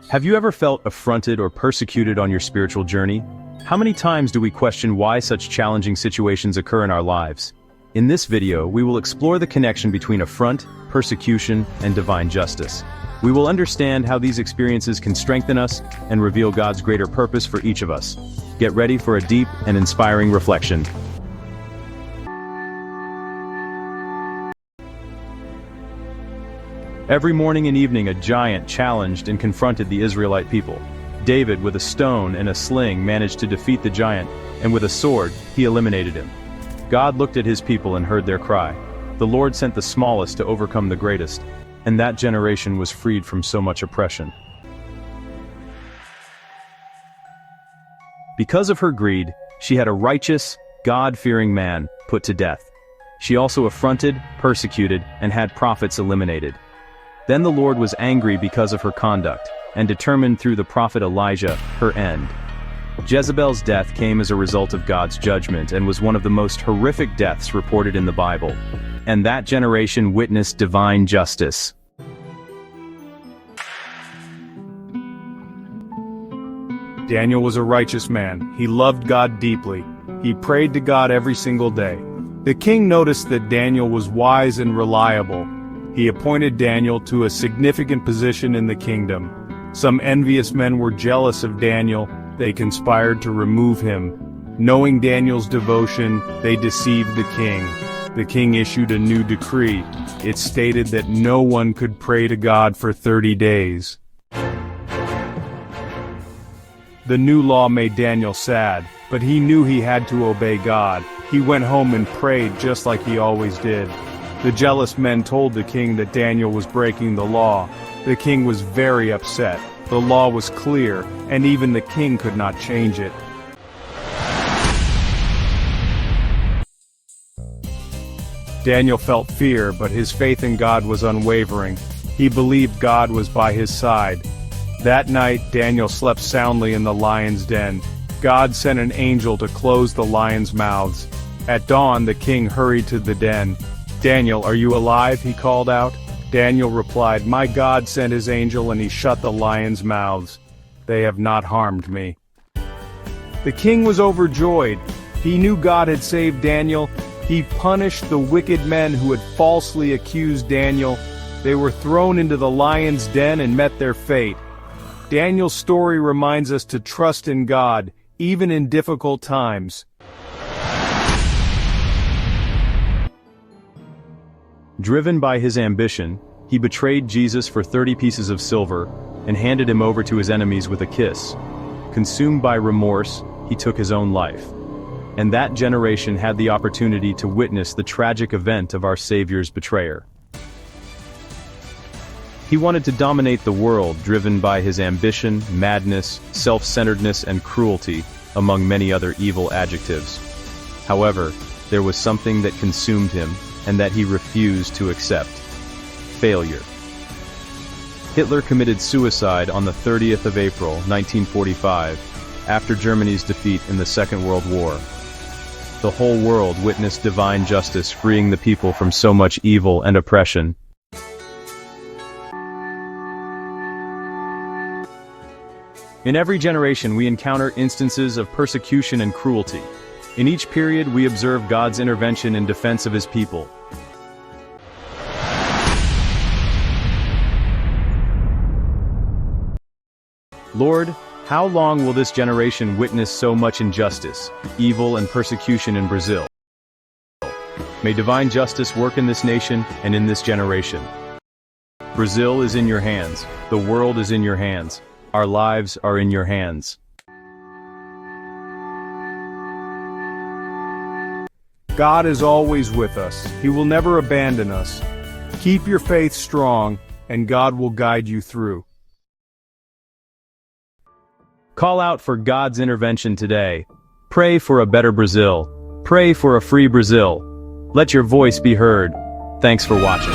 Have you ever felt affronted or persecuted on your spiritual journey? How many times do we question why such challenging situations occur in our lives? In this video, we will explore the connection between affront, persecution, and divine justice. We will understand how these experiences can strengthen us and reveal God's greater purpose for each of us. Get ready for a deep and inspiring reflection. Every morning and evening a giant challenged and confronted the Israelite people. David, with a stone and a sling, managed to defeat the giant, and with a sword, he eliminated him. God looked at his people and heard their cry. The Lord sent the smallest to overcome the greatest, and that generation was freed from so much oppression. Because of her greed, she had a righteous, God-fearing man put to death. She also affronted, persecuted, and had prophets eliminated. Then the Lord was angry because of her conduct, and determined through the prophet Elijah her end. Jezebel's death came as a result of God's judgment and was one of the most horrific deaths reported in the Bible. And that generation witnessed divine justice. Daniel was a righteous man. He loved God deeply. He prayed to God every single day. The king noticed that Daniel was wise and reliable. He appointed Daniel to a significant position in the kingdom. Some envious men were jealous of Daniel. They conspired to remove him. Knowing Daniel's devotion, they deceived the king. The king issued a new decree. It stated that no one could pray to God for 30 days. The new law made Daniel sad, but he knew he had to obey God. He went home and prayed just like he always did. The jealous men told the king that Daniel was breaking the law. The king was very upset. The law was clear, and even the king could not change it. Daniel felt fear, but his faith in God was unwavering. He believed God was by his side. That night, Daniel slept soundly in the lion's den. God sent an angel to close the lions' mouths. At dawn, the king hurried to the den. "Daniel, are you alive?" he called out. Daniel replied, "My God sent his angel and he shut the lions' mouths. They have not harmed me." The king was overjoyed. He knew God had saved Daniel. He punished the wicked men who had falsely accused Daniel. They were thrown into the lion's den and met their fate. Daniel's story reminds us to trust in God, even in difficult times. Driven by his ambition, he betrayed Jesus for 30 pieces of silver and handed him over to his enemies with a kiss. Consumed by remorse, he took his own life. And that generation had the opportunity to witness the tragic event of our Savior's betrayer. He wanted to dominate the world, driven by his ambition, madness, self-centeredness, and cruelty, among many other evil adjectives. However, there was something that consumed him, and that he refused to accept: failure. Hitler committed suicide on the 30th of April, 1945, after Germany's defeat in the Second World War. The whole world witnessed divine justice freeing the people from so much evil and oppression. In every generation we encounter instances of persecution and cruelty. In each period we observe God's intervention in defense of his people. Lord, how long will this generation witness so much injustice, evil, and persecution in Brazil? May divine justice work in this nation and in this generation. Brazil is in your hands. The world is in your hands. Our lives are in your hands. God is always with us. He will never abandon us. Keep your faith strong, and God will guide you through. Call out for God's intervention today. Pray for a better Brazil. Pray for a free Brazil. Let your voice be heard. Thanks for watching.